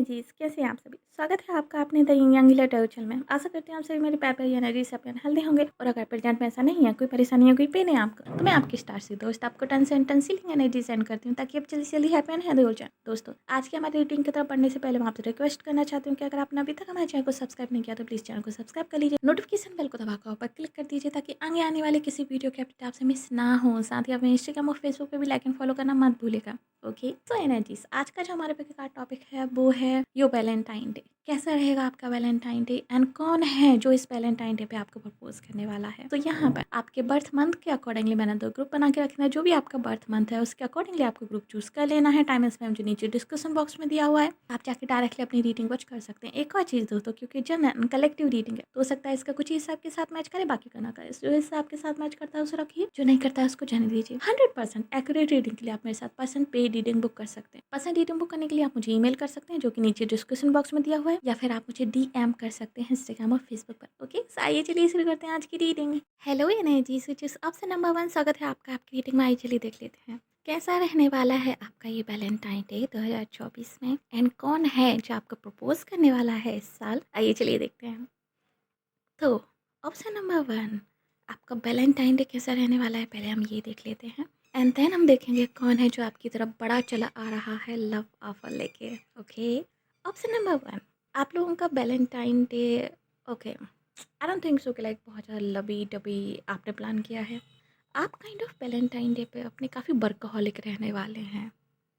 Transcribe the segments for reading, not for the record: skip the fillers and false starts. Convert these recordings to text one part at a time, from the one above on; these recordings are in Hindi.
जी, कैसे हैं आप सभी? स्वागत है आपका अपने द यंग टू चैनल में। आशा करती हूँ आप सभी मेरी प्यार एनर्जी से अपने हेल्दी होंगे और अगर प्रेजेंट में ऐसा नहीं है, कोई परेशानी है, कोई पेन है आपको, तो मैं आपकी स्टार सी दोस्त आपको टन से टन सीलिंग एनर्जी सेंड करती हूँ ताकि आप जल्दी जल्दी हैप्पी एंड हेल्दी हो जाए। दोस्तों, आज की हमारी रीडिंग की तरफ बढ़ने से पहले मैं आपसे रिक्वेस्ट करना चाहती हूँ कि अगर आपने अभी तक हमारे चैनल को सब्सक्राइब नहीं किया तो प्लीज़ चैनल को सब्सक्राइब कर लीजिए, नोटिफिकेशन बेल को दबाकर ऊपर क्लिक कर दीजिए ताकि आगे आने वाले किसी वीडियो के अपडेट आपसे मिस ना हो। साथ ही आप इंस्टाग्राम और फेसबुक पे भी लाइक एंड फॉलो करना मत भूलिएगा। ओके, सो एनर्जीज, आज का जो हमारे पे का टॉपिक है वो है यो वैलेंटाइन डे। कैसा रहेगा आपका वैलेंटाइन डे एंड कौन है जो इस वैलेंटाइन डे पे आपको प्रपोज करने वाला है। तो यहाँ पर आपके बर्थ मंथ के अकॉर्डिंगली मैंने दो ग्रुप बना के रखना है। जो भी आपका बर्थ मंथ है उसके अकॉर्डिंगली आपको ग्रुप चूज कर लेना है। टाइम स्पैम जो नीचे डिस्क्रिप्शन बॉक्स में दिया हुआ है, आप जाके डायरेक्टली अपनी रीडिंग वॉच कर सकते हैं। एक और चीज़ दोस्तों, क्योंकि जनरल कलेक्टिव रीडिंग है तो हो सकता है इसका कुछ हिसाब के साथ मैच करे, बाकी का ना करे। जो हिसाब के साथ मैच करता है उसे रखिए, जो नहीं करता है उसको जाने दीजिए। 100% एक्यूरेट रीडिंग के लिए आप मेरे साथ पर्सन पेड रीडिंग बुक कर सकते हैं। पर्सन रीडिंग बुक करने के लिए आप मुझे ईमेल कर सकते हैं जो कि नीचे डिस्क्रिप्शन बॉक्स में दिया हुआ है, या फिर आप मुझे डीएम कर सकते हैं इंस्टाग्राम और फेसबुक पर। ओके, सो आइए चलिए शुरू करते हैं आज की reading. Hello energy switches, option number 1 स्वागत है आपका आपकी रीडिंग में। आइए चलिए देख लेते हैं कैसा रहने वाला है आपका ये वैलेंटाइन डे 2024 में एंड कौन है जो आपको प्रपोज करने वाला है इस साल। आइए चलिए देखते हैं। तो ऑप्शन नंबर 1, आपका वैलेंटाइन डे कैसा रहने वाला है, पहले हम ये देख लेते हैं एंड देन हम देखेंगे कौन है जो आपकी तरफ बड़ा चला आ रहा है लव ऑफर लेके। ओके, ऑप्शन नंबर 1, आप लोगों का Valentine day, okay, I don't think so कि लाइक बहुत ज़्यादा लबी डबी आपने प्लान किया है। आप काइंड ऑफ वैलेंटाइन डे पे अपने काफ़ी वर्कहॉलिक रहने वाले हैं।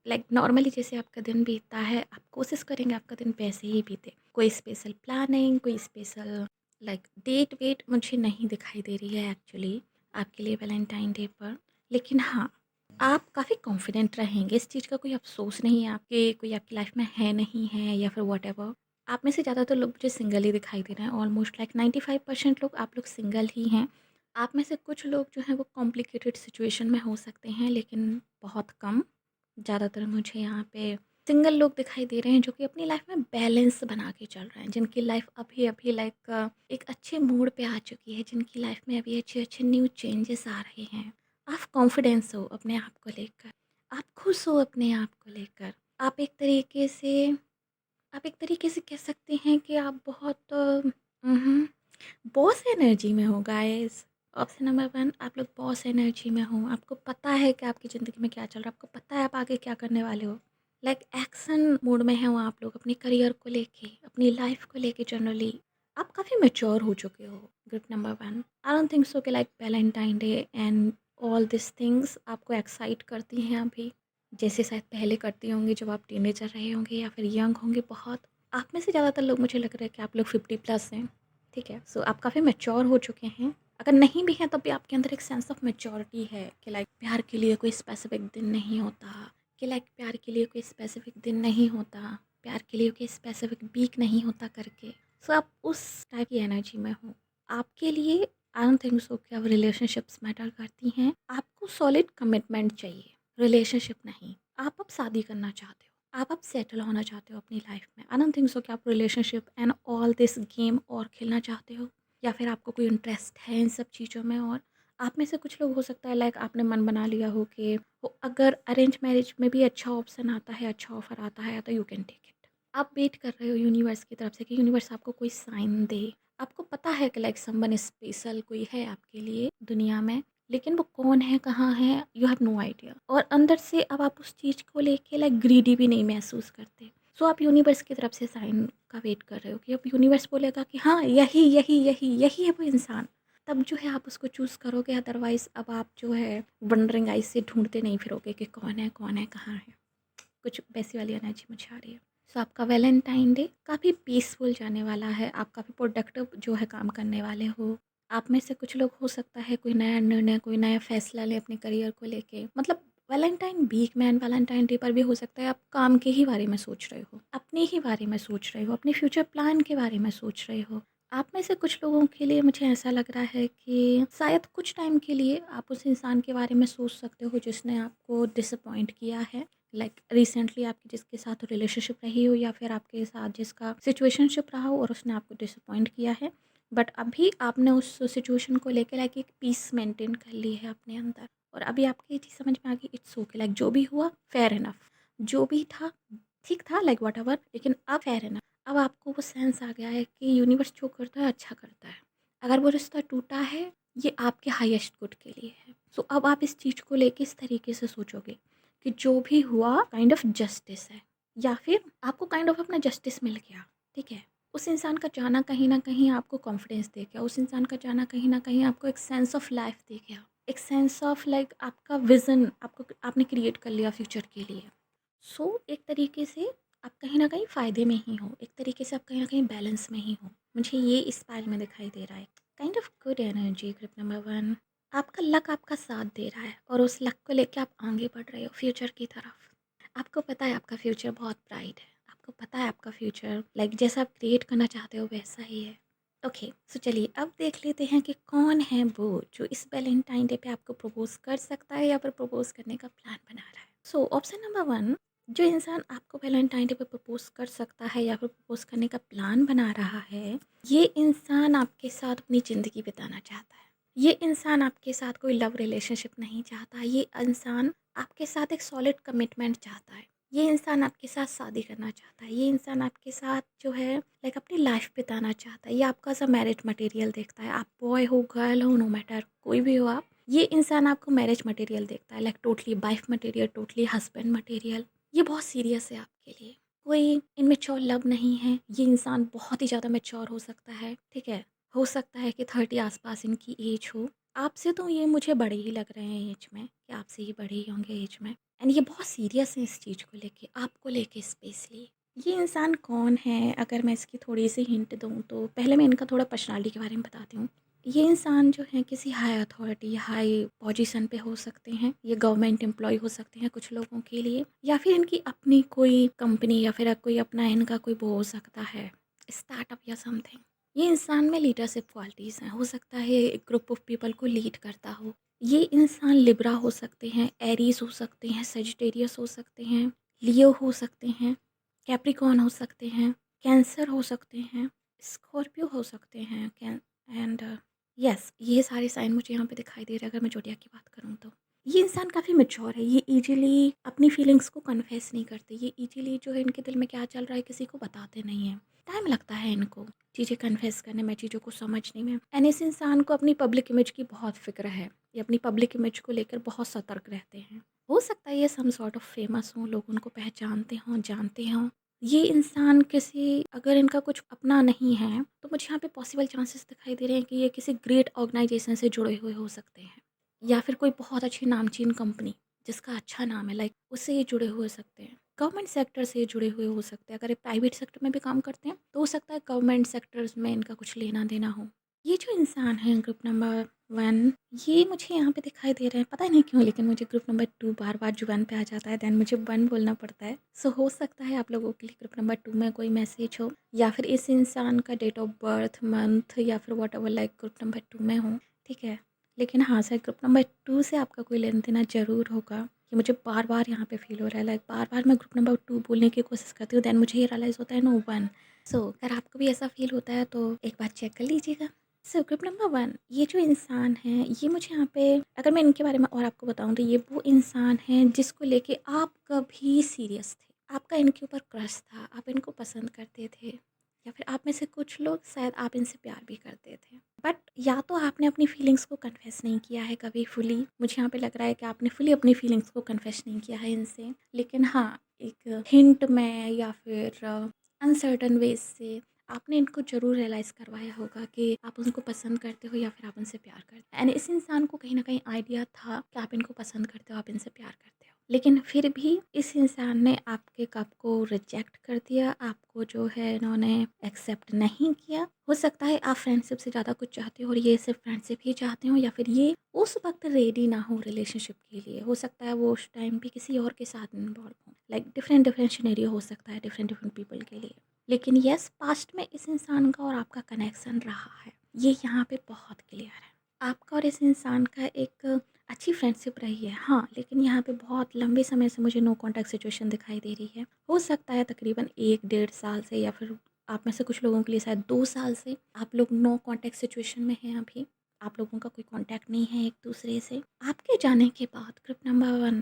लाइक नॉर्मली जैसे आपका दिन बीतता है आप कोशिश करेंगे आपका दिन वैसे ही बीते। कोई स्पेशल प्लानिंग, कोई स्पेशल लाइक डेट वेट मुझे नहीं दिखाई दे रही है एक्चुअली आपके लिए वैलेंटाइन डे पर। लेकिन हाँ, आप काफ़ी कॉन्फिडेंट रहेंगे, इस चीज़ का कोई अफसोस नहीं है आपके, कोई आपकी लाइफ में है नहीं है या फिर वट एवर। आप में से ज़्यादातर लोग मुझे सिंगल ही दिखाई दे रहे हैं, ऑलमोस्ट लाइक 95% लोग आप लोग सिंगल ही हैं। आप में से कुछ लोग जो हैं वो कॉम्प्लिकेटेड सिचुएशन में हो सकते हैं, लेकिन बहुत कम। ज़्यादातर मुझे यहाँ पे सिंगल लोग दिखाई दे रहे हैं जो कि अपनी लाइफ में बैलेंस बना के चल रहे हैं, जिनकी लाइफ अभी अभी लाइक एक अच्छे मूड पे आ चुकी है, जिनकी लाइफ में अभी अच्छे अच्छे न्यू चेंजेस आ रहे हैं। आप कॉन्फिडेंस हो अपने आप को लेकर, आप खुश हो अपने आप को लेकर, आप एक तरीके से कह सकते हैं कि आप बहुत बॉस एनर्जी में हो गाइस। ऑप्शन नंबर 1, आप लोग बॉस एनर्जी में हो, आपको पता है कि आपकी ज़िंदगी में क्या चल रहा है, आपको पता है आप आगे क्या करने वाले हो। लाइक एक्शन मोड में है वो आप लोग अपने करियर को लेके, अपनी लाइफ को लेके। जनरली आप काफ़ी मेच्योर हो चुके हो। Group number 1, I don't think so कि like Valentine day and all this things आपको एक्साइट करती हैं अभी, जैसे शायद पहले करती होंगी जब आप टीनेजर रहे होंगे या फिर यंग होंगे बहुत। आप में से ज़्यादातर लोग मुझे लग रहा है कि आप लोग 50+ हैं। ठीक है, सो आप काफ़ी मैच्योर हो चुके हैं। अगर नहीं भी हैं तब भी आपके अंदर एक सेंस ऑफ मैच्योरिटी है कि लाइक प्यार के लिए कोई स्पेसिफिक दिन नहीं होता, कि लाइक प्यार के लिए कोई स्पेसिफिक दिन नहीं होता, प्यार के लिए कोई स्पेसिफिक वीक नहीं होता करके। सो आप उस टाइप की एनर्जी में हो। आपके लिए आई डोंट थिंक सो कि अब रिलेशनशिप्स मैटर करती हैं। आपको सॉलिड कमिटमेंट चाहिए, रिलेशनशिप नहीं। आप अब शादी करना चाहते हो, आप अब सेटल होना चाहते हो अपनी लाइफ में। आई डोंट थिंक सो कि आप relationship and all this game और खेलना चाहते हो, या फिर आपको कोई इंटरेस्ट है इन सब चीज़ों में। और आप में से कुछ लोग हो सकता है लाइक आपने मन बना लिया हो कि वो अगर अरेंज मैरिज में भी अच्छा ऑप्शन आता है, अच्छा ऑफर आता है तो यू कैन टेक इट। आप वेट कर रहे हो यूनिवर्स की तरफ से कि यूनिवर्स आपको कोई साइन दे। आपको पता है कि लाइक समवन स्पेशल कोई है आपके लिए दुनिया में, लेकिन वो कौन है, कहाँ है, यू हैव नो आइडिया। और अंदर से अब आप उस चीज़ को लेके लाइक ग्रीडी भी नहीं महसूस करते। सो आप यूनिवर्स की तरफ से साइन का वेट कर रहे हो कि अब यूनिवर्स बोलेगा कि हाँ यही यही यही यही है वो इंसान, तब जो है आप उसको चूज़ करोगे। अदरवाइज़ अब आप जो है वंडरिंग आइज से ढूंढते नहीं फिरोगे कि कौन है कहाँ है। कुछ वैसी वाली एनर्जी मुझे आ रही है। सो आपका वैलेंटाइन डे काफ़ी पीसफुल जाने वाला है, आप काफ़ी प्रोडक्टिव जो है काम करने वाले हो। आप में से कुछ लोग हो सकता है कोई नया निर्णय, कोई नया फैसला लें अपने करियर को लेके। मतलब वैलेंटाइन वीक में एंड वैलेंटाइन डे पर भी हो सकता है आप काम के ही बारे में सोच रहे हो, अपने ही बारे में सोच रहे हो, अपने फ्यूचर प्लान के बारे में सोच रहे हो। आप में से कुछ लोगों के लिए मुझे ऐसा लग रहा है कि शायद कुछ टाइम के लिए आप उस इंसान के बारे में सोच सकते हो जिसने आपको डिसअपॉइंट किया है। लाइक रिसेंटली आपकी जिसके साथ रिलेशनशिप रही हो, या फिर आपके साथ जिसका सिचुएशनशिप रहा हो और उसने आपको डिसअपॉइंट किया है। बट अभी आपने उस सिचुएशन को लेकर लाइक एक पीस मेंटेन कर ली है अपने अंदर, और अभी आपको ये चीज़ समझ में आ गई इट्स ओके, लाइक जो भी हुआ फेयर इनफ, जो भी था ठीक था, लाइक व्हाटएवर, लेकिन अब फेयर है ना, अब आपको वो सेंस आ गया है कि यूनिवर्स जो करता है अच्छा करता है। अगर वो रिश्ता टूटा है, ये आपके हाईएस्ट गुड के लिए है। सो अब आप इस चीज़ को लेके इस तरीके से सोचोगे कि जो भी हुआ काइंड ऑफ जस्टिस है, या फिर आपको काइंड ऑफ अपना जस्टिस मिल गया, ठीक है। उस इंसान का जाना कहीं ना कहीं आपको कॉन्फिडेंस दे गया, उस इंसान का जाना कहीं ना कहीं आपको एक सेंस ऑफ लाइफ दे गया, एक सेंस ऑफ लाइक आपका विजन आपको आपने क्रिएट कर लिया फ्यूचर के लिए। सो एक तरीके से आप कहीं न कहीं फ़ायदे में ही हो, एक तरीके से आप कहीं न कहीं बैलेंस में ही हो। मुझे ये इस पाइल में दिखाई दे रहा है। Kind of good energy group number 1। आपका लक आपका साथ दे रहा है और उस लक को लेके आप आगे बढ़ रहे हो फ्यूचर की तरफ। आपको पता है आपका फ्यूचर बहुत ब्राइट है। आपको पता है आपका फ्यूचर लाइक जैसा आप क्रिएट करना चाहते हो वैसा ही है। ओके, सो चलिए अब देख लेते हैं कि कौन है वो जो इस वैलेंटाइन डे पे आपको प्रपोज़ कर सकता है या फिर प्रपोज़ करने का प्लान बना रहा है। सो ऑप्शन नंबर 1, जो इंसान आपको वैलेंटाइन डे पे प्रपोज़ कर सकता है या फिर प्रपोज़ करने का प्लान बना रहा है, ये इंसान आपके साथ अपनी ज़िंदगी बिताना चाहता है। ये इंसान आपके साथ कोई लव रिलेशनशिप नहीं चाहता, ये इंसान आपके साथ एक सॉलिड कमिटमेंट चाहता है। ये इंसान आपके साथ शादी करना चाहता है, ये इंसान आपके साथ जो है लाइक अपनी लाइफ बिताना चाहता है। ये आपका सा मैरिज मटेरियल देखता है, आप बॉय हो गर्ल हो नो मैटर कोई भी हो आप, ये इंसान आपको मैरिज मटेरियल देखता है, like totally wife material, totally husband material. ये बहुत सीरियस है आपके लिए। कोई इनमेच्योर लव नहीं है, ये इंसान बहुत ही ज़्यादा मेच्योर हो सकता है, ठीक है। हो सकता है कि 30 आसपास इनकी एज हो। आपसे तो ये मुझे बड़े ही लग रहे हैं एज में, कि आपसे ही बड़े ही होंगे एज में। एंड ये बहुत सीरियस है इस चीज़ को लेके, आपको लेके स्पेशली। ये इंसान कौन है, अगर मैं इसकी थोड़ी सी हिंट दूँ तो पहले मैं इनका थोड़ा पर्सनालिटी के बारे में बताती हूँ। ये इंसान जो है किसी हाई अथॉरिटी, हाई पोजीशन पे हो सकते हैं, ये गवर्नमेंट एम्प्लॉय हो सकते हैं कुछ लोगों के लिए, या फिर इनकी अपनी कोई कंपनी या फिर कोई अपना इनका कोई वो हो सकता है, स्टार्टअप या समथिंग। ये इंसान में लीडरशिप क्वालिटीज़ हैं, हो सकता है एक ग्रुप ऑफ पीपल को लीड करता हो। ये इंसान लिब्रा हो सकते हैं, एरीज हो सकते हैं, सेजिटेरियस हो सकते हैं, लियो हो सकते हैं, कैप्रिकॉर्न हो सकते हैं, कैंसर हो सकते हैं, स्कॉर्पियो हो सकते हैं, एंड यस, ये सारे साइन मुझे यहाँ पे दिखाई दे रहे हैं अगर मैं ज़ोडिएक की बात करूँ तो। ये इंसान काफ़ी मैच्योर है, ये ईज़िली अपनी फीलिंग्स को कन्फेस नहीं करते, ये ईज़िली जो है इनके दिल में क्या चल रहा है किसी को बताते नहीं हैं। टाइम लगता है इनको चीज़ें कन्फेस करने में, चीज़ों को समझने में। एंड इस इंसान को अपनी पब्लिक इमेज की बहुत फ़िक्र है, ये अपनी पब्लिक इमेज को लेकर बहुत सतर्क रहते हैं। हो सकता है ये सम सॉर्ट ऑफ फेमस हों, लोग उनको पहचानते हों, जानते हों। ये इंसान किसी अगर इनका कुछ अपना नहीं है, तो मुझे यहाँ पे पॉसिबल चांसेस दिखाई दे रहे हैं कि ये किसी ग्रेट ऑर्गेनाइजेशन से जुड़े हुए हो सकते हैं, या फिर कोई बहुत अच्छी नामचीन कंपनी जिसका अच्छा नाम है लाइक उससे ये जुड़े हुए सकते हैं। गवर्नमेंट सेक्टर से ये जुड़े हुए हो सकते हैं, अगर ये प्राइवेट सेक्टर में भी काम करते हैं तो हो सकता है गवर्नमेंट सेक्टर्स में इनका कुछ लेना देना हो। ये जो इंसान है ग्रुप नंबर 1, ये मुझे यहाँ पे दिखाई दे रहे हैं, पता नहीं क्यों, लेकिन मुझे ग्रुप नंबर 2 बार-बार जो 1 पे आ जाता है, देन मुझे 1 बोलना पड़ता है। सो हो सकता है आप लोगों के लिए ग्रुप नंबर 2 में कोई मैसेज हो, या फिर इस इंसान का डेट ऑफ बर्थ, मंथ या फिर व्हाटएवर लाइक ग्रुप नंबर 2 में हो, ठीक है। लेकिन हाँ, शायद ग्रुप नंबर 2 से आपका कोई लेना-देना ज़रूर होगा। ये मुझे बार-बार यहाँ पे फ़ील हो रहा है, लाइक बार-बार मैं ग्रुप नंबर 2 बोलने की कोशिश करती हूँ, देन मुझे ये रियलाइज़ होता है नो 1। सो अगर आपको भी ऐसा फ़ील होता है तो एक बार चेक कर लीजिएगा। सो ग्रुप नंबर 1, ये जो इंसान है, ये मुझे यहाँ पे अगर मैं इनके बारे में और आपको बताऊँ तो ये वो इंसान है जिसको लेके आप कभी सीरियस थे। आपका इनके ऊपर क्रश था, आप इनको पसंद करते थे, या फिर आप में से कुछ लोग शायद आप इनसे प्यार भी करते थे। बट या तो आपने अपनी फीलिंग्स को कन्फेस नहीं किया है कभी फुली, मुझे यहाँ पे लग रहा है कि आपने फुली अपनी फीलिंग्स को कन्फेस नहीं किया है इनसे। लेकिन हाँ, एक हिंट में या फिर अनसर्टन वेज से आपने इनको ज़रूर रियलाइज़ करवाया होगा कि आप उनको पसंद करते हो या फिर आप उनसे प्यार करते हो। एंड इस इंसान को कहीं न कहीं आइडिया था कि आप इनको पसंद करते हो, आप इनसे प्यार करते हो। लेकिन फिर भी इस इंसान ने आपके कप को रिजेक्ट कर दिया, आपको जो है इन्होंने एक्सेप्ट नहीं किया। हो सकता है आप फ्रेंडशिप से ज़्यादा कुछ चाहते हो और ये सिर्फ़ फ्रेंडशिप ही चाहते हो, या फिर ये उस वक़्त रेडी ना हो रिलेशनशिप के लिए। हो सकता है वो उस टाइम पे किसी और के साथ इन्वॉल्व हो। लाइक डिफरेंट सिनेरियो हो सकता है डिफरेंट पीपल के लिए। लेकिन यस, पास्ट में इस इंसान का और आपका कनेक्शन रहा है, ये यहाँ पे बहुत क्लियर है। आपका और इस इंसान का एक अच्छी फ्रेंडशिप रही है, हाँ, लेकिन यहाँ पे बहुत लंबे समय से मुझे नो कॉन्टैक्ट सिचुएशन दिखाई दे रही है। हो सकता है तकरीबन 1 डेढ़ साल से, या फिर आप में से कुछ लोगों के लिए शायद 2 साल से आप लोग नो कॉन्टैक्ट सिचुएशन में हैं अभी। आप लोगों का कोई कॉन्टैक्ट नहीं है एक दूसरे से। आपके जाने के बाद ग्रुप नंबर 1,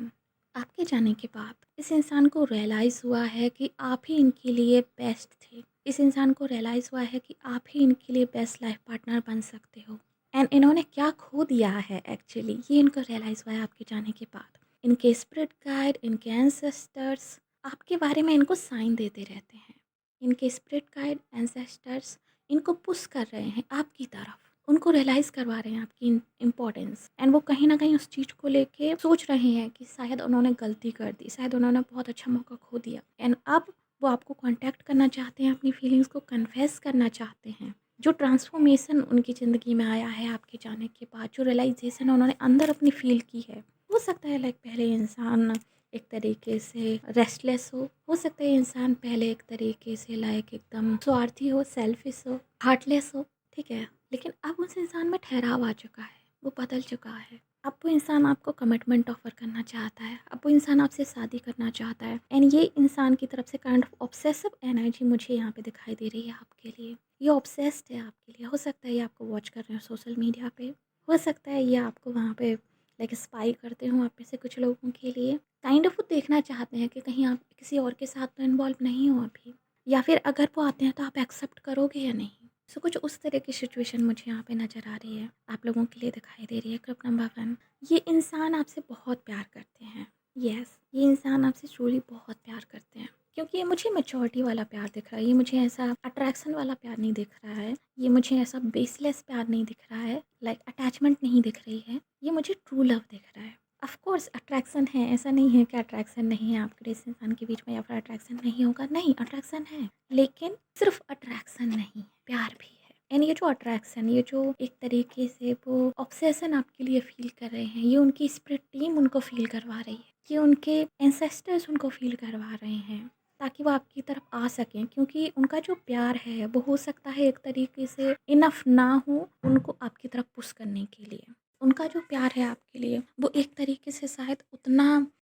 आपके जाने के बाद इस इंसान को रियलाइज़ हुआ है कि आप ही इनके लिए बेस्ट थे। इस इंसान को रियलाइज़ हुआ है कि आप ही इनके लिए बेस्ट लाइफ पार्टनर बन सकते हो। एंड इन्होंने क्या खो दिया है एक्चुअली, ये इनको रियलाइज़ हुआ है आपके जाने के बाद। इनके स्पिरिट गाइड, इनके एंसेस्टर्स आपके बारे में इनको साइन देते रहते हैं। इनके स्पिरिट गाइड, एंसेस्टर्स इनको पुश कर रहे हैं आपकी तरफ। उनको रियलाइज़ करवा रहे हैं आपकी इम्पोर्टेंस, एंड वो कहीं न कहीं उस चीज़ को लेके सोच रहे हैं कि शायद उन्होंने गलती कर दी, शायद उन्होंने बहुत अच्छा मौका खो दिया। एंड अब वो आपको कॉन्टैक्ट करना चाहते हैं, अपनी फीलिंग्स को कन्फेस करना चाहते हैं। जो ट्रांसफ़ॉर्मेशन उनकी ज़िंदगी में आया है आपके जाने के बाद, जो रियलाइज़ेशन उन्होंने अंदर अपनी फ़ील की है, हो सकता है लाइक पहले इंसान एक तरीके से रेस्टलेस हो सकता है इंसान पहले एक तरीके से लाइक एकदम स्वार्थी हो, सेल्फिश हो, हार्टलेस हो, ठीक है? लेकिन अब उस इंसान में ठहराव आ चुका है, वो बदल चुका है। अब वो इंसान आपको कमिटमेंट ऑफ़र करना चाहता है, अब वो इंसान आपसे शादी करना चाहता है, एंड ये इंसान की तरफ से काइंड ऑफ ऑब्सेसिव एनर्जी मुझे यहाँ पे दिखाई दे रही है आपके लिए। ये ऑब्सेस्ड है आपके लिए। हो सकता है ये आपको वॉच कर रहे हो सोशल मीडिया पे, हो सकता है ये आपको वहाँ पे लाइक स्पाई करते हों आप में से कुछ लोगों के लिए। काइंड ऑफ वो देखना चाहते हैं कि कहीं आप किसी और के साथ तो इन्वॉल्व नहीं हो अभी, या फिर अगर वो आते हैं तो आप एक्सेप्ट करोगे या नहीं। सो कुछ उस तरह की सिचुएशन मुझे यहाँ पे नज़र आ रही है, आप लोगों के लिए दिखाई दे रही है। क्लिप नंबर 1, ये इंसान आपसे बहुत प्यार करते हैं। यस, ये इंसान आपसे ट्रूली बहुत प्यार करते हैं, क्योंकि ये मुझे मैच्योरिटी वाला प्यार दिख रहा है। ये मुझे ऐसा अट्रैक्शन वाला प्यार नहीं दिख रहा है। ये मुझे ऐसा बेसलेस प्यार नहीं दिख रहा है, लाइक अटैचमेंट नहीं दिख रही है। ये मुझे ट्रू लव दिख रहा है। ऑफ कोर्स अट्रैक्शन है, ऐसा नहीं है कि अट्रैक्शन नहीं है आपके इस इंसान के बीच में, या फिर अट्रैक्शन नहीं होगा। नहीं, अट्रैक्शन है, लेकिन सिर्फ अट्रैक्शन नहीं, प्यार भी है। एंड ये जो अट्रैक्शन, ये जो एक तरीके से वो ऑब्सेशन आपके लिए फ़ील कर रहे हैं, ये उनकी स्पिरिट टीम उनको फ़ील करवा रही है, ये उनके एंसेस्टर्स उनको फ़ील करवा रहे हैं, ताकि वो आपकी तरफ आ सकें। क्योंकि उनका जो प्यार है वो हो सकता है एक तरीके से इनफ ना हो उनको आपकी तरफ पुश करने के लिए। उनका जो प्यार है आपके लिए वो एक तरीके से शायद उतना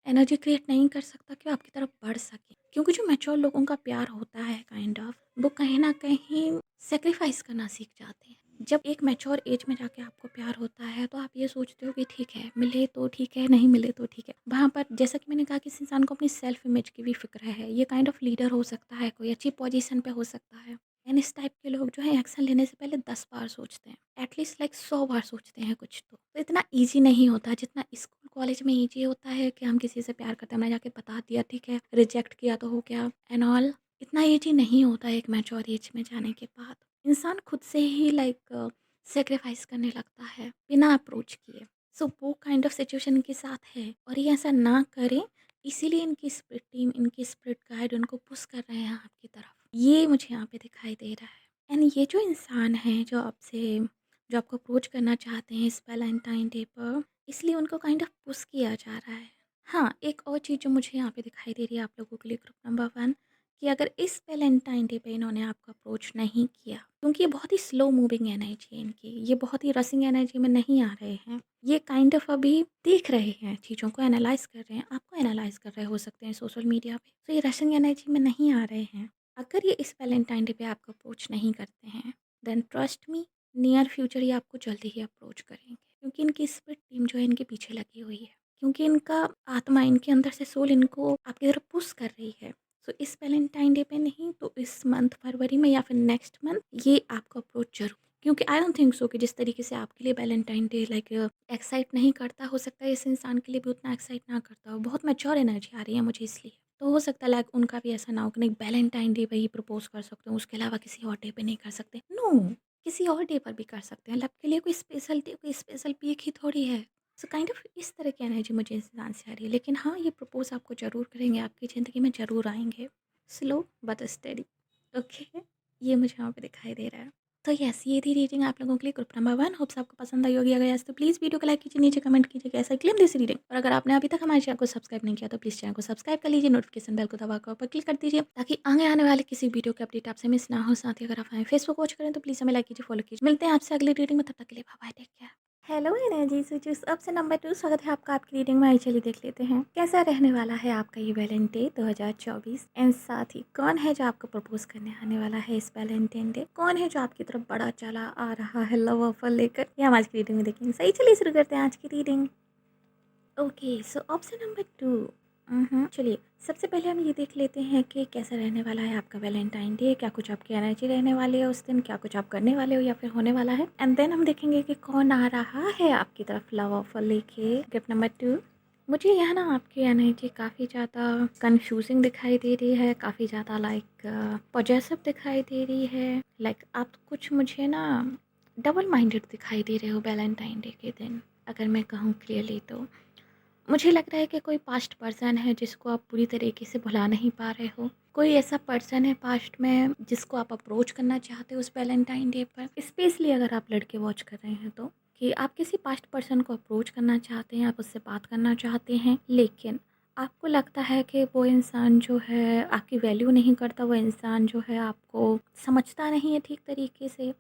एनर्जी क्रिएट नहीं कर सकता कि वो आपकी तरफ बढ़ सके। क्योंकि जो मैच्योर लोगों का प्यार होता है काइंड ऑफ, वो कहीं न कहीं सैक्रिफाइस करना सीख जाते हैं। जब एक मैच्योर एज में जाके आपको प्यार होता है तो आप ये सोचते हो कि ठीक है, मिले तो ठीक है, नहीं मिले तो ठीक है। वहाँ पर जैसा कि मैंने कहा कि इस इंसान को अपनी सेल्फ इमेज की भी फ़िक्र है। ये काइंड ऑफ लीडर हो सकता है, कोई अच्छी पोजीशन पे हो सकता है। एंड इस टाइप के लोग जो है एक्शन लेने से पहले 10 बार सोचते हैं, एटलीस्ट लाइक 100 बार सोचते हैं कुछ तो इतना ईजी नहीं होता जितना स्कूल कॉलेज में ईजी होता है कि हम किसी से प्यार करते हैं, हमने जाके बता दिया, ठीक है, रिजेक्ट किया तो हो गया एंड ऑल। इतना ईजी नहीं होता एक मैच्योर एज में जाने के बाद। इंसान खुद से ही लाइक सेक्रीफाइस करने लगता है बिना अप्रोच किए। सो वो काइंड ऑफ सिचुएशन के साथ है, और ये ऐसा ना करें, इसीलिए इनकी स्पिरिट टीम, इनकी स्पिरिट गाइड उनको पुश कर रहे हैं आपकी तरफ। ये मुझे यहाँ पे दिखाई दे रहा है। एंड ये जो इंसान है जो आपको अप्रोच करना चाहते हैं इस वैलेंटाइन डे पर, इसलिए उनको काइंड ऑफ पुश किया जा रहा है। हाँ, एक और चीज़ जो मुझे यहाँ पे दिखाई दे रही है आप लोगों के लिए, ग्रुप नंबर 1, कि अगर इस वैलेंटाइन डे पे इन्होंने आपको अप्रोच नहीं किया, क्योंकि ये बहुत ही स्लो मूविंग एनर्जी है इनकी, ये बहुत ही रसिंग एनर्जी में नहीं आ रहे हैं। ये काइंड ऑफ अभी देख रहे हैं, चीज़ों को एनालाइज़ कर रहे हैं, आपको एनालाइज़ कर रहे हो सकते हैं सोशल मीडिया पे। तो ये रसिंग एनर्जी में नहीं आ रहे हैं। अगर ये इस वैलेंटाइन डे पे आपको अप्रोच नहीं करते हैं, then trust me, near future ये आपको जल्दी ही अप्रोच करेंगे, क्योंकि इनकी स्पिरिट टीम जो है इनके पीछे लगी हुई है। क्योंकि इनका आत्मा, इनके अंदर से सोल इनको आपकी तरफ पुश कर रही है। सो इस वैलेंटाइन डे पे नहीं तो इस मंथ फरवरी में या फिर नेक्स्ट मंथ ये आपको अप्रोच ज़रूर, क्योंकि आई डोंट थिंक सो कि जिस तरीके से आपके लिए वैलेंटाइन डे लाइक एक्साइट नहीं करता, हो सकता है इस इंसान के लिए भी उतना एक्साइट ना करता हो। बहुत मैच्योर एनर्जी आ रही है मुझे इसलिए। तो हो सकता है लाइक उनका भी ऐसा ना हो कि नहीं वैलेंटाइन डे पे ही प्रपोज कर सकते हो, उसके अलावा किसी और डे पे नहीं कर सकते। नो, किसी और डे पर भी कर सकते हैं। लव के लिए कोई स्पेशल डे, कोई स्पेशल वीक ही थोड़ी है। सो काइंड ऑफ इस तरह की एनर्जी मुझे इस इंसान से आ रही है। लेकिन हाँ, ये प्रपोज आपको ज़रूर करेंगे, आपकी ज़िंदगी में ज़रूर आएंगे, स्लो बट स्टेडी। ओके, ये मुझे यहाँ पे दिखाई दे रहा है। तो यस, ये थी रीडिंग आप लोगों के लिए, ग्रुप नंबर 1। होप्स आपको पसंद आई होगी। अगर यस तो प्लीज़ वीडियो को लाइक कीजिए, नीचे कमेंट कीजिए कैसा क्लेम दिस रीडिंग। और अगर आपने अभी तक हमारे चैनल को सब्सक्राइब नहीं किया तो प्लीज़ चैनल को सब्सक्राइब कर लीजिए, नोटिफिकेशन बेल को दबाकर ऊपर क्लिक कर दीजिए, ताकि आगे आने वाले किसी वीडियो की अपडेट आपसे मिस ना हो। साथ ही अगर आप हमें फेसबुक वॉच करें तो प्लीज़ हमें लाइक कीजिए, फॉलो कीजिए। मिलते हैं आपसे अगली रीडिंग में, तब तक के लिए bye bye, take care. Hello energy switches, अब से नंबर 2 स्वागत है आपका आपकी रीडिंग में। आई चलिए देख लेते हैं कैसा रहने वाला है आपका ये वैलेंटाइन डे 2024। एंड साथ ही कौन है जो आपको प्रपोज करने आने वाला है इस वैलेंटाइन डे, कौन है जो आपकी तरफ बड़ा चला आ रहा है लव ऑफर लेकर, ये हम आज की रीडिंग में देखेंगे। सही, चलिए शुरू करते हैं आज की reading. Okay, so option number 2। चलिए, सबसे पहले हम ये देख लेते हैं कि कैसा रहने वाला है आपका वैलेंटाइन डे, क्या कुछ आपकी एनर्जी रहने वाली है उस दिन, क्या कुछ आप करने वाले हो या फिर होने वाला है। एंड देन हम देखेंगे कि कौन आ रहा है आपकी तरफ लव ऑफर लेके। गिफ्ट नंबर 2, मुझे यहाँ ना आपकी एनर्जी काफ़ी ज़्यादा कंफ्यूजिंग दिखाई दे रही है, काफ़ी ज़्यादा लाइक पॉजेसिव दिखाई दे रही है। लाइक आप कुछ मुझे ना डबल माइंडेड दिखाई दे रहे हो वैलेंटाइन डे के दिन, अगर मैं कहूँ क्लियरली तो। मुझे लग रहा है कि कोई पास्ट पर्सन है जिसको आप पूरी तरीके से भुला नहीं पा रहे हो। कोई ऐसा पर्सन है पास्ट में जिसको आप अप्रोच करना चाहते हो उस वैलेंटाइन डे पर। स्पेशली अगर आप लड़के वॉच कर रहे हैं तो, कि आप किसी पास्ट पर्सन को अप्रोच करना चाहते हैं, आप उससे बात करना चाहते हैं, लेकिन आपको लगता है कि वो इंसान जो है आपकी वैल्यू नहीं करता, वो इंसान जो है आपको समझता नहीं है ठीक तरीके से।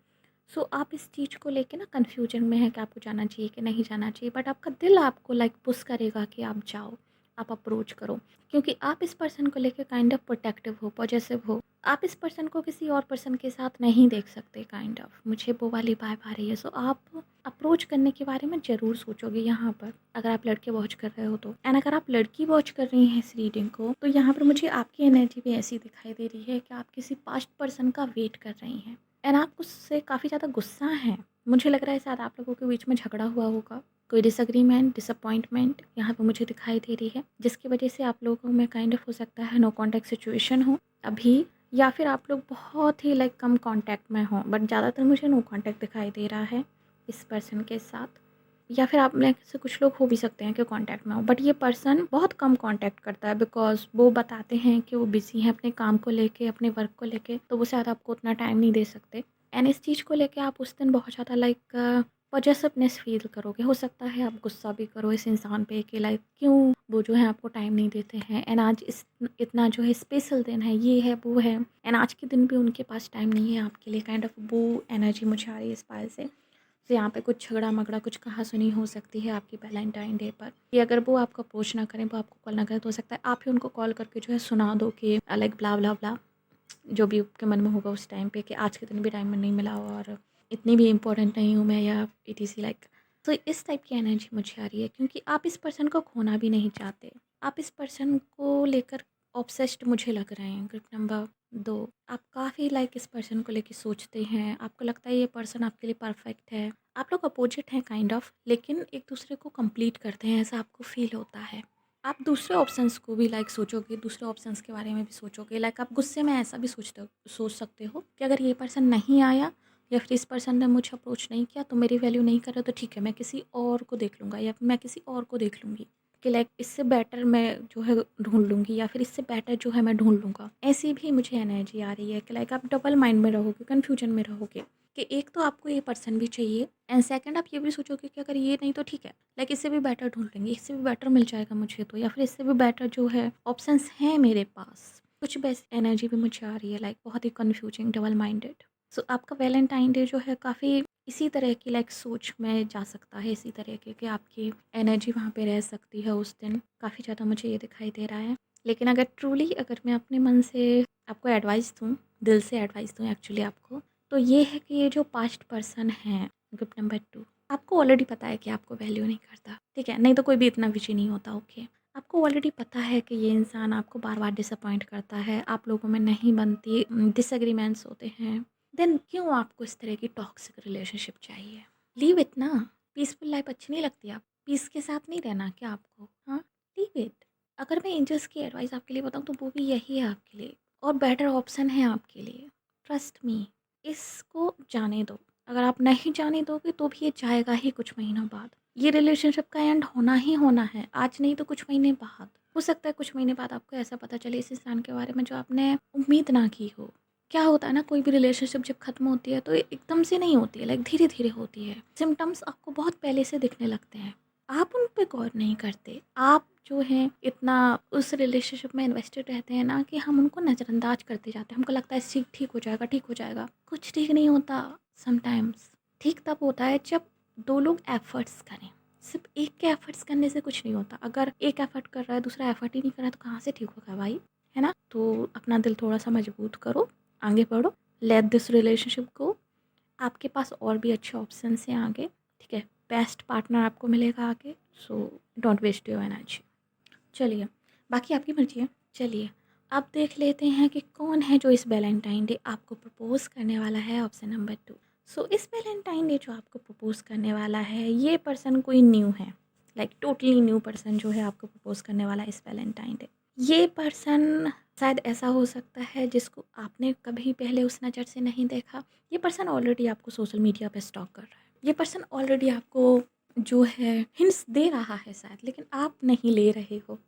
सो आप इस चीज़ को लेके ना कन्फ्यूजन में है कि आपको जाना चाहिए कि नहीं जाना चाहिए, बट आपका दिल आपको लाइक पुश करेगा कि आप जाओ, आप अप्रोच करो, क्योंकि आप इस पर्सन को लेके काइंड ऑफ प्रोटेक्टिव हो, पॉजेसिव हो। आप इस पर्सन को किसी और पर्सन के साथ नहीं देख सकते, काइंड ऑफ मुझे वो वाली वाइब आ रही है। सो आप अप्रोच करने के बारे में ज़रूर सोचोगे यहाँ पर, अगर आप लड़के वॉच कर रहे हो तो। एंड अगर आप लड़की वॉच कर रही हैं इस रीडिंग को, तो यहाँ पर मुझे आपकी एनर्जी भी ऐसी दिखाई दे रही है कि आप किसी पास्ट पर्सन का वेट कर रही हैं एंड आप उससे काफ़ी ज़्यादा गुस्सा हैं। मुझे लग रहा है शायद आप लोगों के बीच में झगड़ा हुआ होगा, कोई डिसएग्रीमेंट, डिसअपॉइंटमेंट यहाँ पे मुझे दिखाई दे रही है, जिसकी वजह से आप लोगों में काइंड ऑफ हो सकता है नो कॉन्टैक्ट सिचुएशन हो अभी, या फिर आप लोग बहुत ही लाइक कम कॉन्टैक्ट में हों, बट ज़्यादातर मुझे नो कॉन्टैक्ट दिखाई दे रहा है इस पर्सन के साथ। या फिर आप में से कुछ लोग हो भी सकते हैं कि कांटेक्ट में हो, बट ये पर्सन बहुत कम कांटेक्ट करता है, बिकॉज वो बताते हैं कि वो बिजी हैं अपने काम को लेके, अपने वर्क को लेके, तो वो शायद आपको उतना टाइम नहीं दे सकते। एंड इस चीज़ को लेके आप उस दिन बहुत ज़्यादा लाइक पॉजेसिवनेस फील करोगे। हो सकता है आप गुस्सा भी करो इस इंसान पे कि लाइक क्यों वो जो है आपको टाइम नहीं देते हैं, एंड आज इस इतना जो है स्पेशल दिन है, ये है वो है, एंड आज के दिन भी उनके पास टाइम नहीं है आपके लिए। काइंड ऑफ वो एनर्जी मुझे आ रही है इस फाइल से। तो यहाँ पे कुछ झगड़ा-मगड़ा, कुछ कहा-सुनी हो सकती है आपकी वैलेंटाइन डे पर, कि अगर वो आपको अप्रोच ना करें, वो आपको कॉल ना करें, तो हो सकता है आप ही उनको कॉल करके जो है सुना दो कि लाइक ब्ला ब्ला ब्ला, जो भी आपके मन में होगा उस टाइम पे, कि आज के दिन भी टाइम नहीं मिला और इतनी भी इम्पोर्टेंट नहीं हूँ मैं, या इटीसी लाइक। तो इस टाइप की एनर्जी मुझे आ रही है, क्योंकि आप इस पर्सन को खोना भी नहीं चाहते। आप इस पर्सन को लेकर ऑब्सेस्ड मुझे लग रहे हैं। ग्रुप नंबर 2, आप काफ़ी लाइक इस पर्सन को लेके सोचते हैं, आपको लगता है ये पर्सन आपके लिए परफेक्ट है। आप लोग अपोजिट हैं काइंड ऑफ, लेकिन एक दूसरे को कंप्लीट करते हैं, ऐसा आपको फील होता है। आप दूसरे ऑप्शंस को भी लाइक सोचोगे, दूसरे ऑप्शंस के बारे में भी सोचोगे। लाइक आप गुस्से में ऐसा भी सोच सकते हो कि अगर ये पर्सन नहीं आया या फिर इस पर्सन ने मुझे अप्रोच नहीं किया तो मेरी वैल्यू नहीं कर रहा, तो ठीक है, मैं किसी और को देख लूँगा या फिर मैं किसी और को देख लूँगी, कि लाइक इससे बेटर मैं जो है ढूँढ लूँगी, या फिर इससे बेटर जो है मैं ढूँढ लूँगा। ऐसी भी मुझे एनर्जी आ रही है कि लाइक आप डबल माइंड में रहोगे, कन्फ्यूजन में रहोगे, कि एक तो आपको ये पर्सन भी चाहिए, एंड सेकंड आप ये भी सोचोगे कि अगर ये नहीं तो ठीक है, लाइक इससे भी बेटर ढूँढ लेंगे, इससे भी बेटर मिल जाएगा मुझे तो, या फिर इससे भी बेटर जो है ऑप्शंस हैं मेरे पास। कुछ बेस्ट एनर्जी भी मुझे आ रही है, लाइक बहुत ही कन्फ्यूजिंग, डबल माइंडेड। सो आपका वैलेंटाइन डे जो है काफ़ी इसी तरह की लाइक सोच में जा सकता है, इसी तरह के कि आपकी एनर्जी वहाँ पे रह सकती है उस दिन, काफ़ी ज़्यादा मुझे ये दिखाई दे रहा है। लेकिन अगर ट्रूली अगर मैं अपने मन से आपको एडवाइस दूँ, दिल से एडवाइस दूँ एक्चुअली आपको, तो ये है कि ये जो पास्ट पर्सन है ग्रुप नंबर 2, आपको ऑलरेडी पता है कि आपको वैल्यू नहीं करता, ठीक है? नहीं तो कोई भी इतना विची नहीं होता, ओके? आपको ऑलरेडी पता है कि ये इंसान आपको बार-बार डिसअपॉइंट करता है, आप लोगों में नहीं बनती, डिसएग्रीमेंट्स होते हैं। देन क्यों आपको इस तरह की टॉक्सिक रिलेशनशिप चाहिए? लीव इट ना। पीसफुल लाइफ अच्छी नहीं लगती? आप पीस के साथ नहीं रहना क्या आपको? हाँ, लीव इट। अगर मैं एंजल्स की एडवाइस आपके लिए बताऊँ तो वो भी यही है आपके लिए, और बेटर ऑप्शन है आपके लिए। ट्रस्ट मी, इसको जाने दो। अगर आप नहीं जाने दोगे तो भी ये जाएगा ही कुछ महीनों बाद। ये रिलेशनशिप का एंड होना ही होना है, आज नहीं तो कुछ महीने बाद। हो सकता है कुछ महीने बाद आपको ऐसा पता चले इस इंसान के बारे में जो आपने उम्मीद ना की हो। क्या होता है ना, कोई भी रिलेशनशिप जब खत्म होती है तो एकदम से नहीं होती है, लाइक धीरे धीरे होती है। सिम्टम्स आपको बहुत पहले से दिखने लगते हैं, आप उन पे गौर नहीं करते। आप जो हैं इतना उस रिलेशनशिप में इन्वेस्टेड रहते हैं ना, कि हम उनको नज़रअंदाज करते जाते हैं। हमको लगता है ठीक ठीक हो जाएगा, ठीक हो जाएगा। कुछ ठीक नहीं होता। समटाइम्स ठीक तब होता है जब दो लोग एफर्ट्स करें। सिर्फ एक के एफर्ट्स करने से कुछ नहीं होता। अगर एक एफर्ट कर रहा है, दूसरा एफर्ट ही नहीं कर रहा, तो कहाँ से ठीक होगा भाई, है ना? तो अपना दिल थोड़ा सा मजबूत करो, आगे बढ़ो, लेट दिस रिलेशनशिप गो। आपके पास और भी अच्छे ऑप्शंस हैं आगे, ठीक है? बेस्ट पार्टनर आपको मिलेगा आगे। So don't waste your energy. चलिए, बाकी आपकी मर्ज़ी है। चलिए, अब देख लेते हैं कि कौन है जो इस वैलेंटाइन डे आपको प्रपोज़ करने वाला है। Option number 2। सो इस वैलेंटाइन डे जो आपको प्रपोज़ करने वाला है, ये पर्सन कोई न्यू है, लाइक टोटली न्यू पर्सन जो है आपको प्रपोज़ करने वाला है इस वैलेंटाइन डे। ये पर्सन शायद ऐसा हो सकता है जिसको आपने कभी पहले उस नज़र से नहीं देखा। ये पर्सन ऑलरेडी आपको सोशल मीडिया पे स्टॉक कर रहा है। ये पर्सन ऑलरेडी आपको जो है हिंट्स दे रहा है शायद, लेकिन आप नहीं ले रहे हो।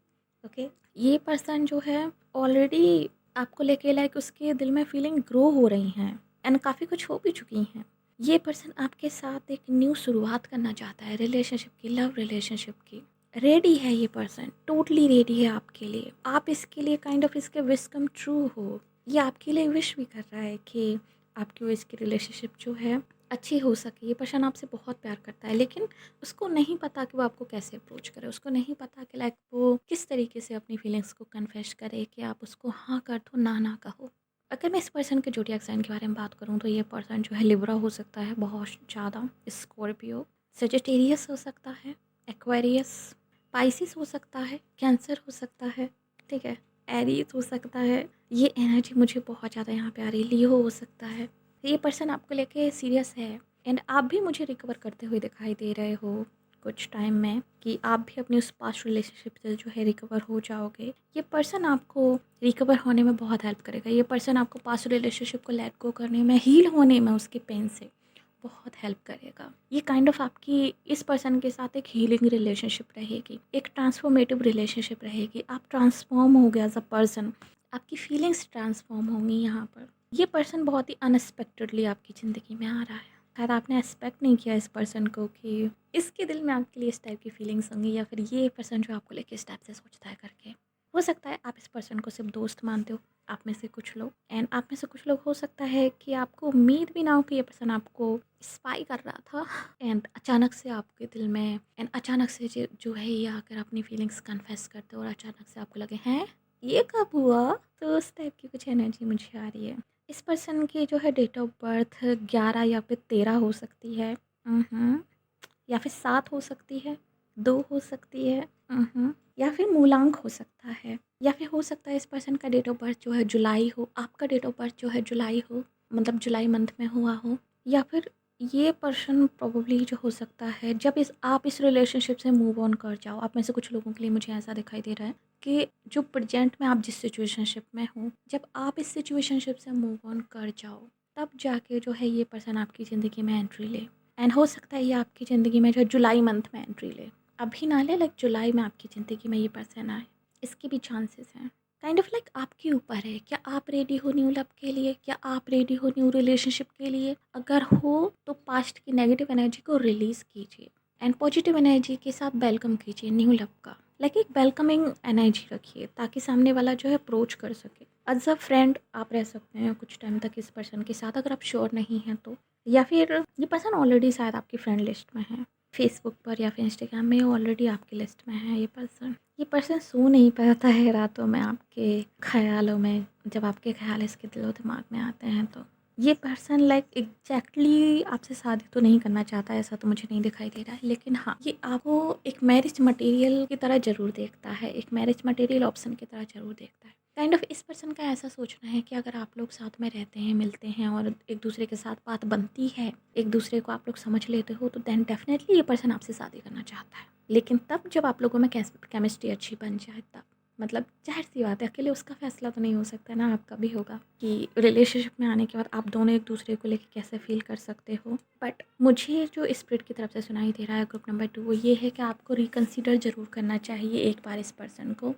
ओके, ये पर्सन जो है ऑलरेडी आपको लेके लाइक उसके दिल में फीलिंग ग्रो हो रही हैं एंड काफ़ी कुछ हो भी चुकी हैं। ये पर्सन आपके साथ एक न्यू शुरुआत करना चाहता है रिलेशनशिप की, लव रिलेशनशिप की। रेडी है ये पर्सन, टोटली रेडी है आपके लिए। आप इसके लिए काइंड ऑफ इसके विश कम ट्रू हो। ये आपके लिए विश भी कर रहा है कि आपकी वो इसकी रिलेशनशिप जो है अच्छी हो सके। ये पर्सन आपसे बहुत प्यार करता है, लेकिन उसको नहीं पता कि वो आपको कैसे अप्रोच करे। उसको नहीं पता कि लाइक वो किस तरीके से अपनी फीलिंग्स को कन्फेस करे कि आप उसको हाँ कर दो, ना ना कहो। अगर मैं इस पर्सन के ज़ोडिएक साइन के बारे में बात करूँ तो ये पर्सन जो है लिब्रा हो सकता है बहुत ज़्यादा, स्कॉर्पियो, सजिटेरियस हो सकता है, एक्वेरियस, पाइसिस हो सकता है, कैंसर हो सकता है, ठीक है, एरीज हो सकता है। ये एनर्जी मुझे बहुत ज़्यादा यहाँ पे आ रही है। लियो हो सकता है। ये पर्सन आपको लेके सीरियस है एंड आप भी मुझे रिकवर करते हुए दिखाई दे रहे हो कुछ टाइम में, कि आप भी अपनी उस पास्ट रिलेशनशिप से जो है रिकवर हो जाओगे। ये पर्सन आपको रिकवर होने में बहुत हेल्प करेगा। ये पर्सन आपको पास्ट रिलेशनशिप को लेट गो करने में, हील होने में उसके पेन से बहुत हेल्प करेगा। ये काइंड ऑफ आपकी इस पर्सन के साथ एक हीलिंग रिलेशनशिप रहेगी, एक ट्रांसफॉर्मेटिव रिलेशनशिप रहेगी। आप ट्रांसफॉर्म हो गया एज अ पर्सन, आपकी फीलिंग्स ट्रांसफॉर्म होंगी यहाँ पर। ये पर्सन बहुत ही अनएक्सपेक्टेडली आपकी ज़िंदगी में आ रहा है। शायद आपने एक्सपेक्ट नहीं किया इस पर्सन को कि इसके दिल में आपके लिए इस टाइप की फीलिंग्स होंगी, या फिर ये पर्सन जो आपको लेके इस टाइप से सोचता है करके। हो सकता है आप इस पर्सन को सिर्फ दोस्त मानते हो, आप में से कुछ लोग, एंड आप में से कुछ लोग हो सकता है कि आपको उम्मीद भी ना हो कि ये पर्सन आपको स्पाई कर रहा था एंड अचानक से आपके दिल में, एंड अचानक से जो है ये आकर अपनी फीलिंग्स कन्फेस करते हो और अचानक से आपको लगे हैं ये कब हुआ। तो उस टाइप की कुछ एनर्जी मुझे आ रही है। इस पर्सन की जो है डेट ऑफ बर्थ 11 या फिर 13 हो सकती है, या फिर 7 हो सकती है, 2 हो सकती है, या फिर मूलांक हो सकता है, या फिर हो सकता है इस पर्सन का डेट ऑफ बर्थ जो है जुलाई हो, आपका डेट ऑफ बर्थ जो है जुलाई हो, मतलब जुलाई मंथ में हुआ हो। या फिर ये पर्सन प्रोबेबली जो हो सकता है जब आप इस रिलेशनशिप से मूव ऑन कर जाओ। आप में से कुछ लोगों के लिए मुझे ऐसा दिखाई दे रहा है कि जो प्रेजेंट में आप जिस सिचुएशनशिप में हो, जब आप इस सिचुएशनशिप से मूव ऑन कर जाओ तब जाके जो है ये पर्सन आपकी ज़िंदगी में एंट्री ले। एंड हो सकता है ये आपकी ज़िंदगी में जो है जुलाई मंथ में एंट्री ले, अभी ना ले, लाइक जुलाई में आपकी ज़िंदगी में ये पर्सन आए, इसके भी चांसेस हैं। काइंड ऑफ लाइक आपके ऊपर है, क्या आप रेडी हो न्यू लव के लिए, क्या आप रेडी हो न्यू रिलेशनशिप के लिए। अगर हो तो पास्ट की नेगेटिव एनर्जी को रिलीज़ कीजिए एंड पॉजिटिव एनर्जी के साथ वेलकम कीजिए न्यू लव का। लाइक एक वेलकमिंग एनर्जी रखिए ताकि सामने वाला जो है अप्रोच कर सके। एज अ फ्रेंड आप रह सकते हैं कुछ टाइम तक इस पर्सन के साथ, अगर आप श्योर नहीं हैं तो। या फिर ये पर्सन ऑलरेडी शायद आपकी फ्रेंड लिस्ट में है, फेसबुक पर या फिर इंस्टाग्राम में ऑलरेडी आपकी लिस्ट में है ये पर्सन सो नहीं पाता है रातों में आपके ख्यालों में, जब आपके ख्याल इसके दिलो दिमाग में आते हैं। तो ये पर्सन लाइक एग्जैक्टली आपसे शादी तो नहीं करना चाहता, ऐसा तो मुझे नहीं दिखाई दे रहा है, लेकिन हाँ ये आपको एक मैरिज मटेरियल की तरह ज़रूर देखता है, एक मैरिज मटेरियल ऑप्शन की तरह ज़रूर देखता है। काइंड ऑफ इस पर्सन का ऐसा सोचना है कि अगर आप लोग साथ में रहते हैं, मिलते हैं और एक दूसरे के साथ बात बनती है, एक दूसरे को आप लोग समझ लेते हो, तो देन डेफिनेटली ये पर्सन आपसे शादी करना चाहता है। लेकिन तब जब आप लोगों में केमिस्ट्री अच्छी बन जाए तब, मतलब ज़ाहिर सी बात है अकेले उसका फैसला तो नहीं हो सकता ना, आपका भी होगा कि रिलेशनशिप में आने के बाद आप दोनों एक दूसरे को लेकर कैसे फील कर सकते हो। बट मुझे जो स्पिरिट की तरफ से सुनाई दे रहा है ग्रुप नंबर 2, वो ये है कि आपको रिकन्सिडर ज़रूर करना चाहिए एक बार इस पर्सन को,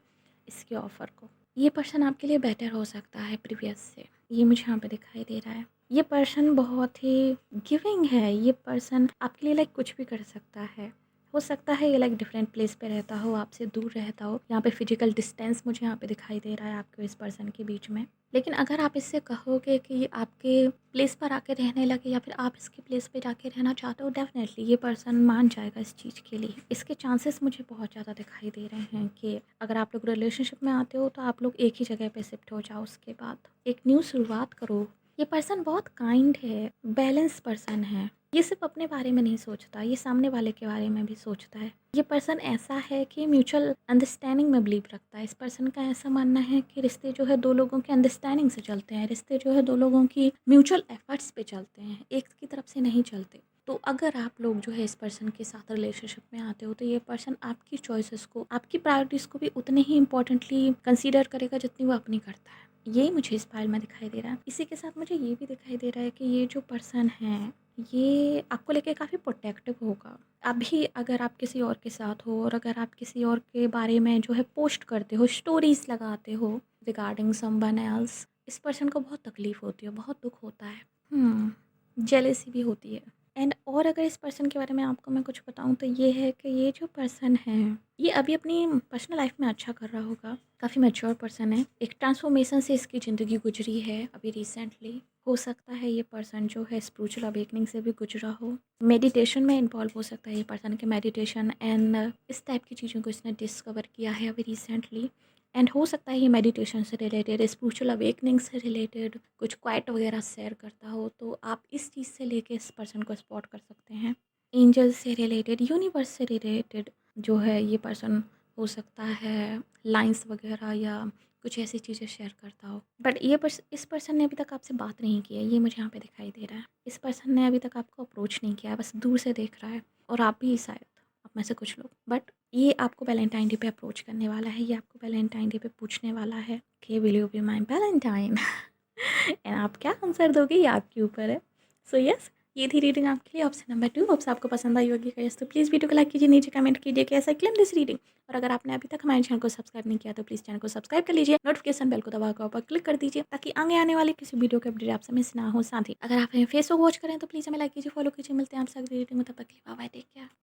इसके ऑफ़र को। ये पर्सन आपके लिए बेटर हो सकता है प्रीवियस से, ये मुझे यहाँ पे दिखाई दे रहा है। ये पर्सन बहुत ही गिविंग है। ये पर्सन आपके लिए लाइक कुछ भी कर सकता है। हो सकता है ये लाइक डिफरेंट प्लेस पे रहता हो, आपसे दूर रहता हो। यहाँ पे फिजिकल डिस्टेंस मुझे यहाँ पे दिखाई दे रहा है आपके इस पर्सन के बीच में। लेकिन अगर आप इससे कहोगे कि ये आपके प्लेस पर आके रहने लगे या फिर आप इसके प्लेस पे जाके रहना चाहते हो, डेफिनेटली ये पर्सन मान जाएगा इस चीज़ के लिए। इसके चांसेस मुझे बहुत ज़्यादा दिखाई दे रहे हैं कि अगर आप लोग रिलेशनशिप में आते हो तो आप लोग एक ही जगह पे शिफ्ट हो जाओ, उसके बाद एक न्यू शुरुआत करो। ये पर्सन बहुत काइंड है, बैलेंस पर्सन है। ये सिर्फ अपने बारे में नहीं सोचता, ये सामने वाले के बारे में भी सोचता है। ये पर्सन ऐसा है कि म्यूचुअल अंडरस्टैंडिंग में बिलीव रखता है। इस पर्सन का ऐसा मानना है कि रिश्ते जो है 2 लोगों के अंडरस्टैंडिंग से चलते हैं। रिश्ते जो है 2 लोगों की म्यूचुअल एफर्ट्स पे चलते हैं, एक की तरफ से नहीं चलते। तो अगर आप लोग जो है इस पर्सन के साथ रिलेशनशिप में आते हो, तो ये पर्सन आपकी चॉइसेस को, आपकी प्रायोरिटीज़ को भी उतने ही इम्पोर्टेंटली कंसीडर करेगा जितनी वो अपनी करता है। ये मुझे इस फाइल में दिखाई दे रहा है। इसी के साथ मुझे ये भी दिखाई दे रहा है कि ये जो पर्सन है, ये आपको लेके काफ़ी प्रोटेक्टिव होगा। अभी अगर आप किसी और के साथ हो और अगर आप किसी और के बारे में जो है पोस्ट करते हो, स्टोरीज़ लगाते हो रिगार्डिंग समवन एल्स, इस पर्सन को बहुत तकलीफ़ होती है, बहुत दुःख होता है। जेलेसी भी होती है। एंड और अगर इस पर्सन के बारे में आपको मैं कुछ बताऊँ तो ये है कि ये जो पर्सन है, ये अभी अपनी पर्सनल लाइफ में अच्छा कर रहा होगा। काफ़ी मैच्योर पर्सन है। एक ट्रांसफॉर्मेशन से इसकी ज़िंदगी गुजरी है अभी रिसेंटली। हो सकता है ये पर्सन जो है स्पिरिचुअल अवेकनिंग से भी गुजरा हो। मेडिटेशन में इन्वॉल्व हो सकता है ये पर्सन के, मेडिटेशन एंड इस टाइप की चीज़ों को इसने डिस्कवर किया है अभी रिसेंटली। एंड हो सकता है ये मेडिटेशन से रिलेटेड, स्पिरिचुअल अवेकनिंग से रिलेटेड कुछ क्वाइट वगैरह शेयर करता हो, तो आप इस चीज़ से लेके इस पर्सन को स्पॉट कर सकते हैं। एंजल से रिलेटेड, यूनिवर्स से रिलेटेड जो है ये पर्सन हो सकता है लाइंस वगैरह या कुछ ऐसी चीज़ें शेयर करता हो। बट इस पर्सन ने अभी तक आपसे बात नहीं की है, ये मुझे यहाँ पे दिखाई दे रहा है। इस पर्सन ने अभी तक आपको अप्रोच नहीं किया है, बस दूर से देख रहा है। और आप भी शायद, आप में से कुछ लोग। बट ये आपको वैलेंटाइन डे पे अप्रोच करने वाला है, ये आपको वैलेंटाइन डे पे पूछने वाला है कि will you be my Valentine. And आप क्या आंसर दोगे ये आपके ऊपर है। सो यस, ये थी रीडिंग आपके लिए ऑप्शन नंबर 2। होप्स आपको पसंद आई होगी। यस तो प्लीज़ वीडियो को लाइक कीजिए, नीचे कमेंट कीजिए कि ऐसा क्लेम दिस रीडिंग। और अगर आपने अभी तक हमारे चैनल को सब्सक्राइब नहीं किया तो प्लीज़ चैनल को सब्सक्राइब कर लीजिए, नोटिफिकेशन बेल को दबाकर ऊपर क्लिक कर दीजिए ताकि आगे आने वाली किसी वीडियो के अपडेट आपसे मिस ना हो। साथ ही अगर आप हमें फेसबुक वॉच करें तो प्लीज़ हमें लाइक कीजिए, फॉलो कीजिए। मिलते हैं आपसे अगली रीडिंग में, तब तक के लिए बाय बाय, टेक केयर।